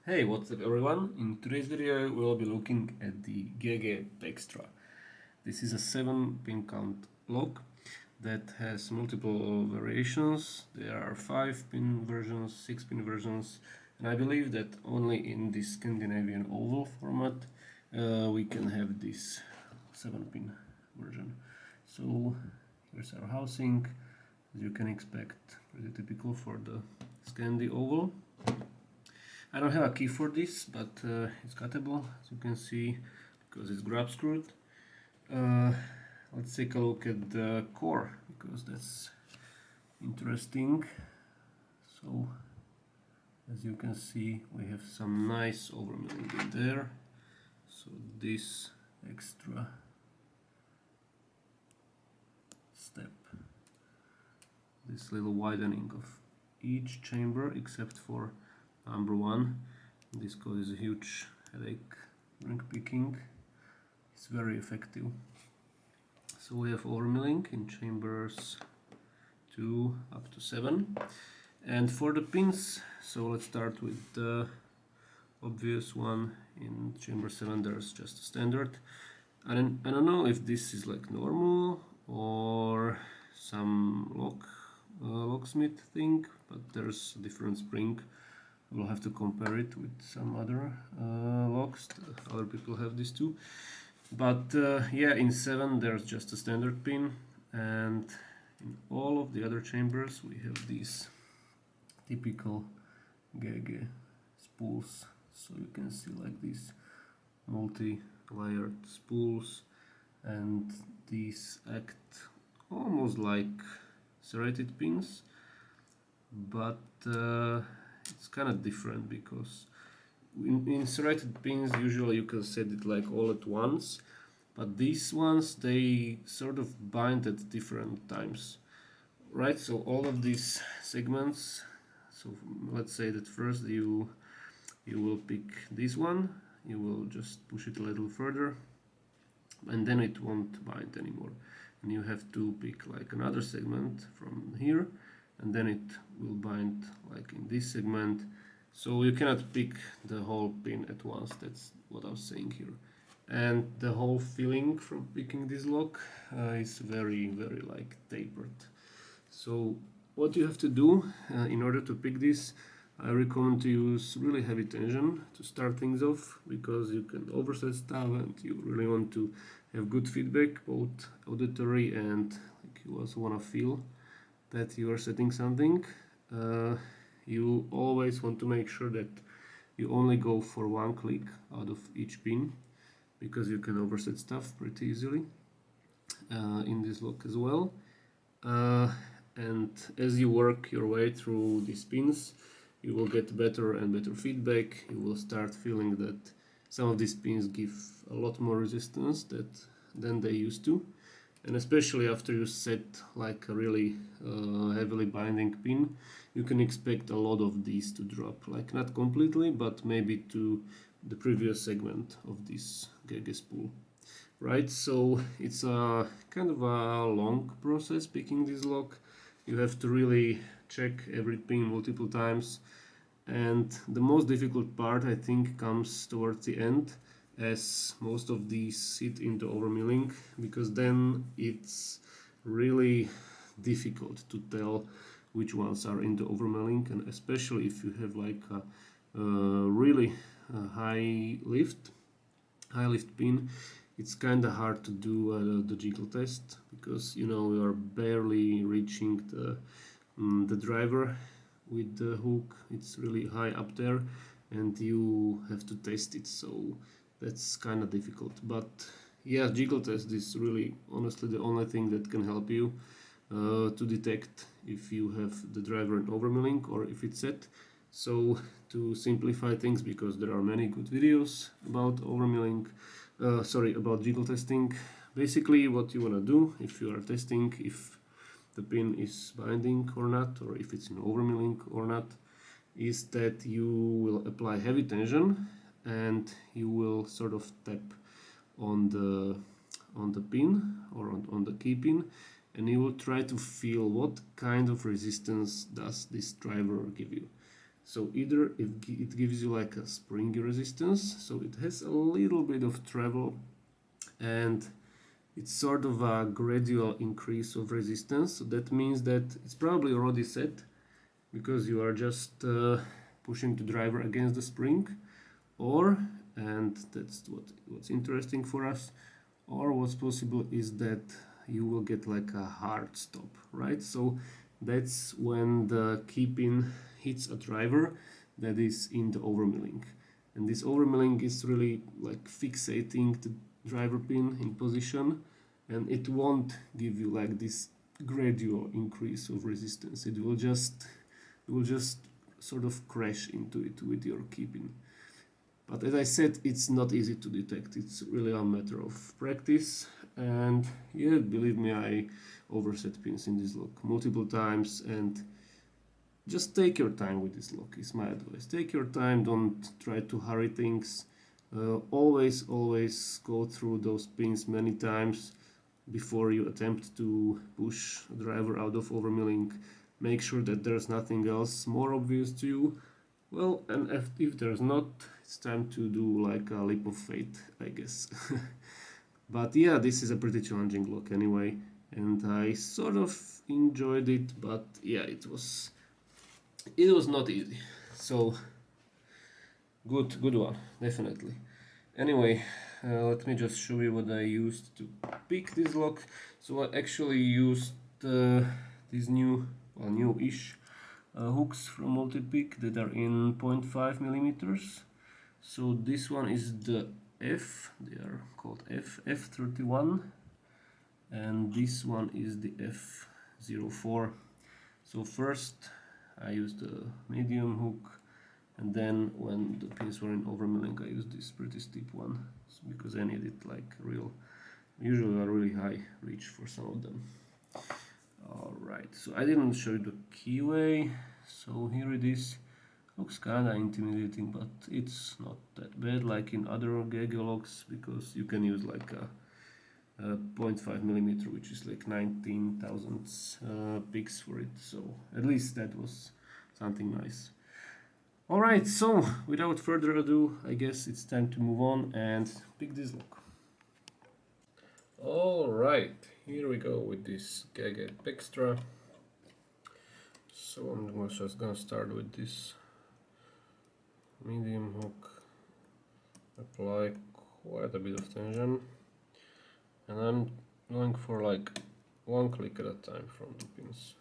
Hey, what's up everyone? In today's video we'll be looking at the GeGe pExtra. This is a 7-pin count lock that has multiple variations. There are 5-pin versions, 6-pin versions, and I believe that only in this Scandinavian oval format we can have this 7-pin version. So here's our housing, as you can expect, pretty typical for the Scandi oval. I don't have a key for this, but it's cuttable, as you can see, because it's grab screwed. Let's take a look at the core, because that's interesting. So, as you can see, we have some nice overmilling in there. So this extra step, this little widening of each chamber, except for number 1. This causes a huge headache during picking. It's very effective. So we have overmilling in chambers 2 up to 7. And for the pins, so let's start with the obvious one. In chamber 7 there's just a standard. I don't know if this is like normal or some locksmith thing, but there's a different spring. We'll have to compare it with some other locks. Other people have this too. But yeah, in 7 there's just a standard pin, and in all of the other chambers we have these typical GeGe spools. So you can see like these multi-layered spools, and these act almost like serrated pins, but it's kind of different, because in serrated pins usually you can set it like all at once, but these ones, they sort of bind at different times, right? So all of these segments, so let's say that first you will pick this one, you will just push it a little further, and then it won't bind anymore, and you have to pick like another segment from here, and then it will bind like in this segment. So you cannot pick the whole pin at once. That's what I was saying here. And the whole feeling from picking this lock is very like tapered. So what you have to do in order to pick this, I recommend to use really heavy tension to start things off, because you can overset stuff and you really want to have good feedback, both auditory and like you also want to feel that you are setting something. You always want to make sure that you only go for one click out of each pin, because you can overset stuff pretty easily in this lock as well. And as you work your way through these pins, you will get better and better feedback. You will start feeling that some of these pins give a lot more resistance than they used to, and especially after you set like a really heavily binding pin, you can expect a lot of these to drop, like not completely, but maybe to the previous segment of this GeGe spool, right? So it's a kind of a long process picking this lock. You have to really check every pin multiple times, and the most difficult part, I think, comes towards the end, as most of these sit into overmilling, because then it's really difficult to tell which ones are into overmilling, and especially if you have like a really high lift pin, it's kind of hard to do the jiggle test, because you know you are barely reaching the driver with the hook. It's really high up there and you have to test it, so that's kind of difficult. But yeah, jiggle test is really honestly the only thing that can help you to detect if you have the driver in overmilling or if it's set. So to simplify things, because there are many good videos about overmilling, about jiggle testing, basically what you want to do if you are testing if the pin is binding or not, or if it's in overmilling or not, is that you will apply heavy tension and you will sort of tap on the pin or on the key pin, and you will try to feel what kind of resistance does this driver give you. So either it gives you like a springy resistance, so it has a little bit of travel, and it's sort of a gradual increase of resistance. So that means that it's probably already set, because you are just pushing the driver against the spring, or, and that's what's interesting for us, or what's possible is that you will get like a hard stop, right? So that's when the key pin hits a driver that is in the overmilling, and this overmilling is really like fixating the driver pin in position, and it won't give you like this gradual increase of resistance. It will just sort of crash into it with your key pin. But as I said, it's not easy to detect. It's really a matter of practice. And yeah, believe me, I overset pins in this lock multiple times, and just take your time with this lock is my advice. Take your time, don't try to hurry things. Always go through those pins many times before you attempt to push a driver out of overmilling. Make sure that there's nothing else more obvious to you. Well, and if there's not, it's time to do like a leap of faith, I guess. But yeah, this is a pretty challenging lock anyway, and I sort of enjoyed it, but yeah, it was not easy. So good one, definitely. Anyway, let me just show you what I used to pick this lock. So I actually used these new-ish hooks from Multipick that are in 0.5 millimeters. So this one is the F, they are called F31, and this one is the F04. So first I used a medium hook, and then when the pins were in overmilling I used this pretty steep one, because I needed like usually a really high reach for some of them. Alright, so I didn't show you the keyway, so here it is. Looks kinda intimidating, but it's not that bad like in other GeGe locks, because you can use like a 0.5 millimeter, which is like 19,000 picks for it, so at least that was something nice. Alright, so without further ado, I guess it's time to move on and pick this lock. Alright, here we go with this GeGe pExtra. So I'm just gonna start with this medium hook, apply quite a bit of tension, and I'm going for like one click at a time from the pins.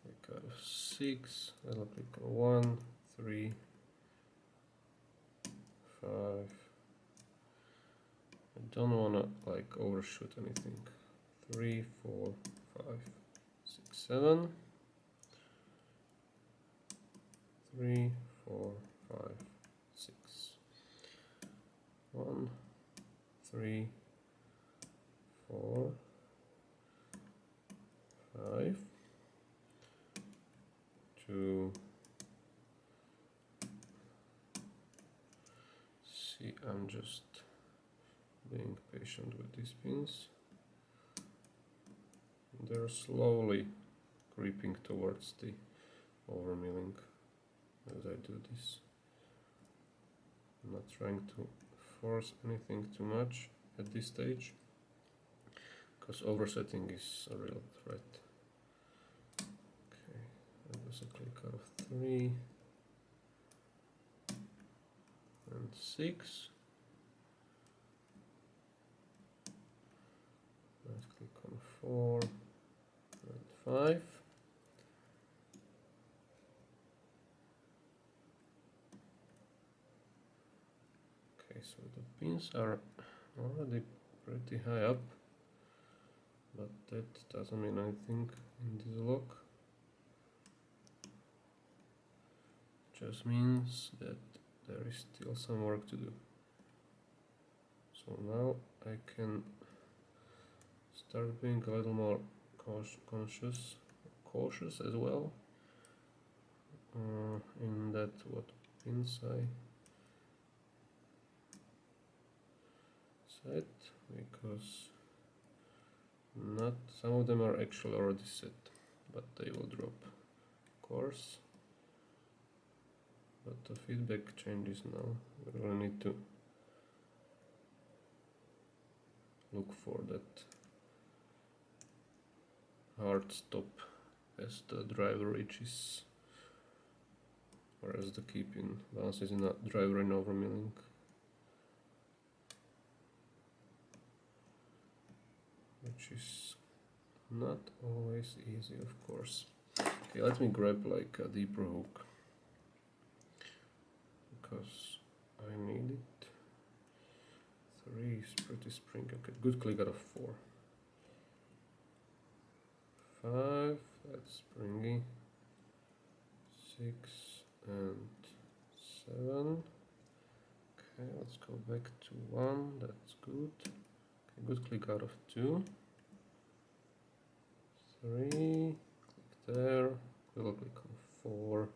Click out of 6, I'll click on 1, 3, 5. I don't wanna like overshoot anything. 3, 4, 5, 6, 7. 3, 4, 5, 6. 1, 3, 4, 5. 2. See, I'm just being patient with these pins. They're slowly creeping towards the overmilling as I do this. I'm not trying to force anything too much at this stage, because oversetting is a real threat. Okay, that was a click out of 3 and 6. Let's click on 4 and 5. Okay, so the pins are already pretty high up, but that doesn't mean anything in this lock. Just means that there is still some work to do. So now I can start being a little more cautious as well in that what pins I set, because not some of them are actually already set, but they will drop, of course. But the feedback changes now. We really need to look for that hard stop as the driver reaches, or as the keep in bounces in a driver in overmilling. Which is not always easy, of course. Okay, let me grab like a deeper hook, because I need it. 3 is pretty springy. Okay, good click out of 4. 5, that's springy. 6 and 7. Okay, let's go back to 1, that's good. Okay, good click out of 2. 3, click there, we'll click on 4.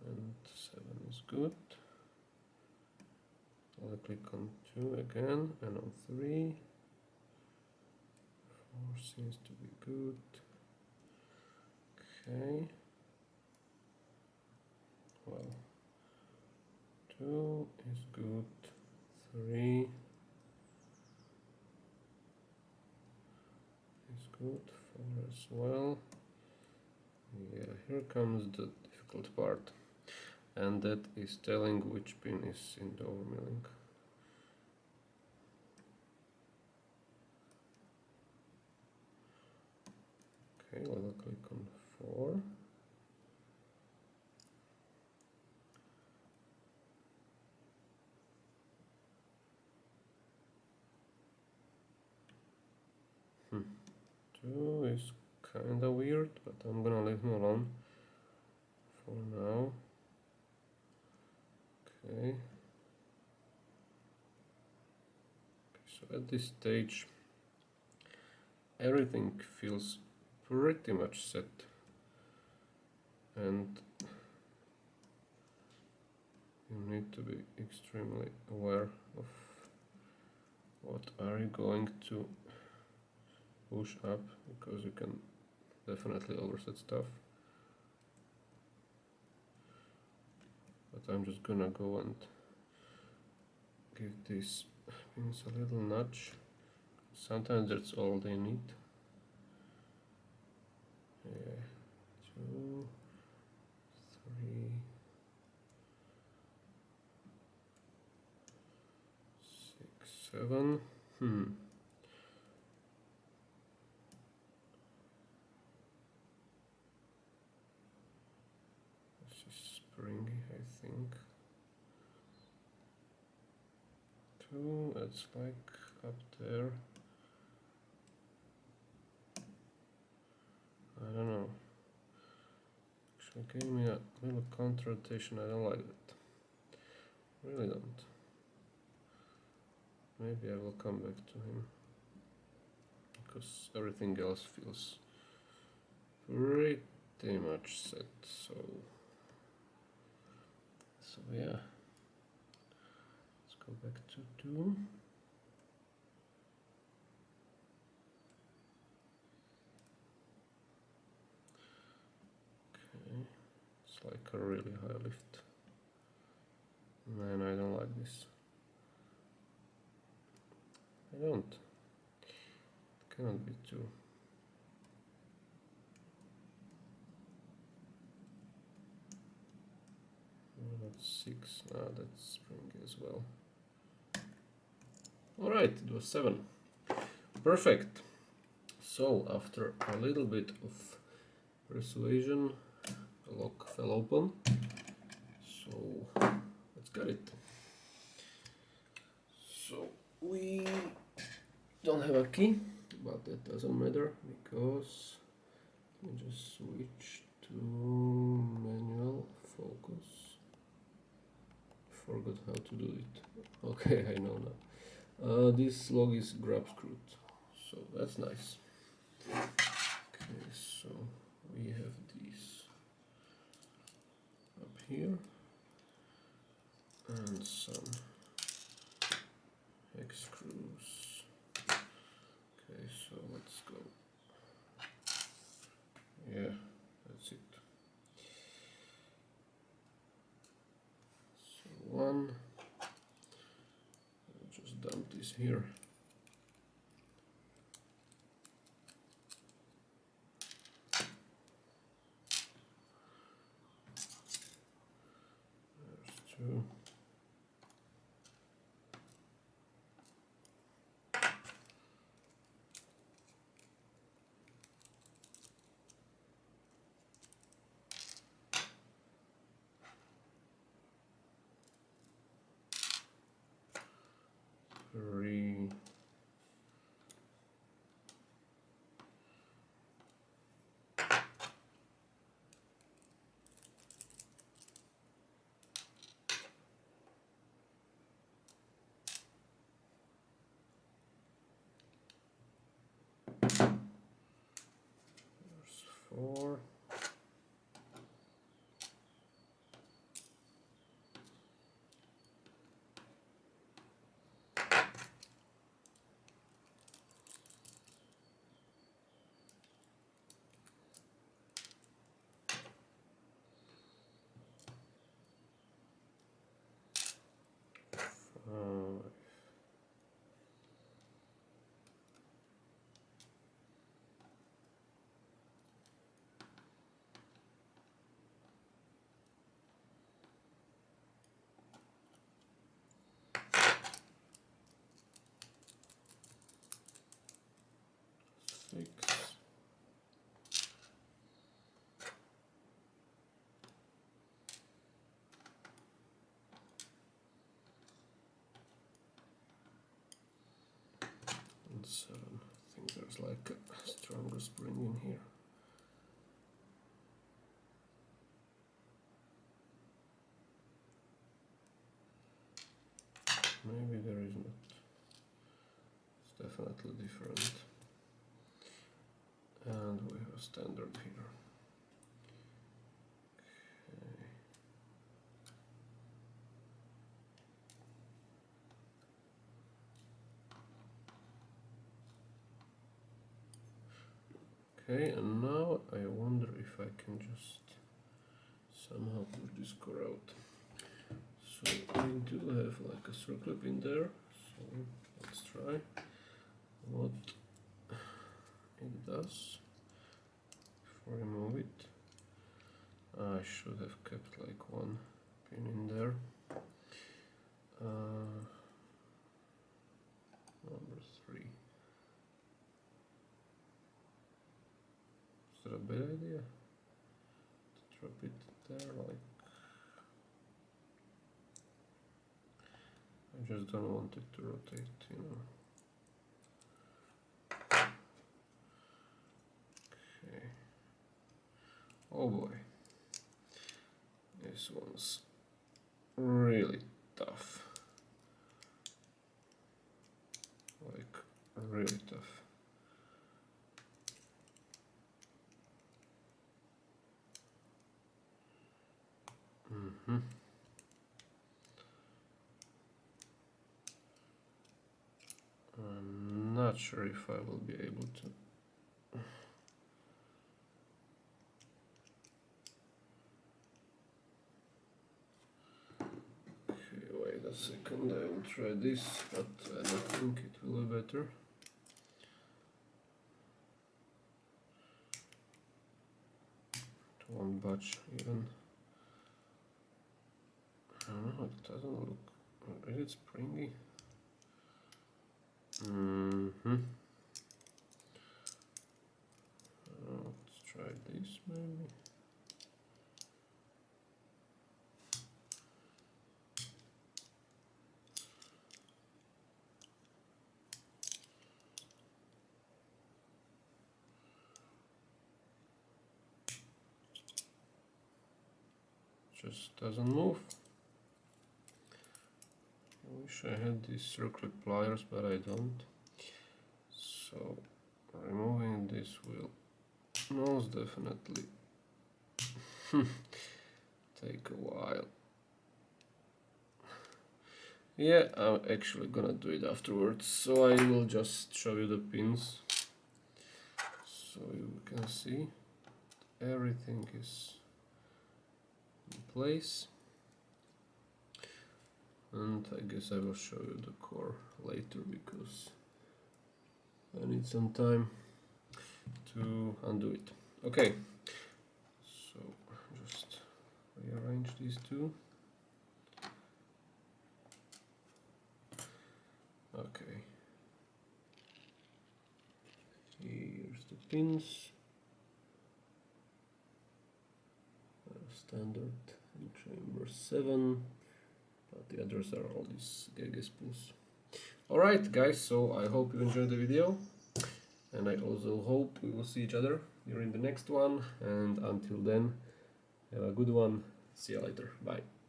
And 7 is good. I'll click on 2 again and on 3. 4 seems to be good. Okay. Well, 2 is good. 3 is good. 4 as well. Yeah, here comes the difficult part, and that is telling which pin is in the overmilling. Okay, I'll click on 4. Hmm. 2 is kinda weird, but I'm gonna leave him alone for now. Okay. So at this stage, everything feels pretty much set, and you need to be extremely aware of what are you going to push up, because you can definitely overset stuff. But I'm just gonna go and give these pins a little nudge. Sometimes that's all they need. Yeah, 2, 3, 6, 7. This is springy, I think. 2, it's like up there. I don't know. Actually gave me a little counter rotation. I don't like that. Really don't. Maybe I will come back to him, because everything else feels pretty much set. So yeah. Let's go back to 2. Okay. It's like a really high lift. Man, I don't like this. I don't. It cannot be 2. Oh, that's 6. Ah, that's springy as well. Alright, it was 7. Perfect. So, after a little bit of persuasion, the lock fell open. So, let's get it. So, we don't have a key, but that doesn't matter, because let me just switch to manual focus. Forgot how to do it. Okay, I know now. This log is grab screwed, so that's nice. Okay, so we have these up here and some hex screws. Okay, here. There's two. Three. There's four. Five. 6. And 7. I think there's like a stronger spring in here. Maybe there is not. It's definitely different. And we have a standard here. Okay, and now I wonder if I can just somehow push this core out. So we do have like a circlip in there, so let's try what it does. If I remove it, I should have kept like one pin in there. Number 3. Is that a bad idea? To drop it there like... I just don't want it to rotate, you know. Okay. Oh boy. This one's really tough. Like, really tough. I'm not sure if I will be able to. Okay, wait a second, I will try this, but I don't think it will be better. It won't budge even. I don't know, it doesn't look... Is it springy? Let's try this maybe. Just doesn't move. I wish I had these circlip pliers, but I don't. So removing this will most definitely take a while. Yeah, I'm actually gonna do it afterwards, so I will just show you the pins so you can see everything is in place. and I guess I will show you the core later because I need some time to undo it. Okay, so just rearrange these two. Okay, here's the pins, standard in chamber 7, but the others are all these GeGe spoons. Alright guys, so I hope you enjoyed the video, and I also hope we will see each other during the next one, and until then, have a good one. See you later. Bye.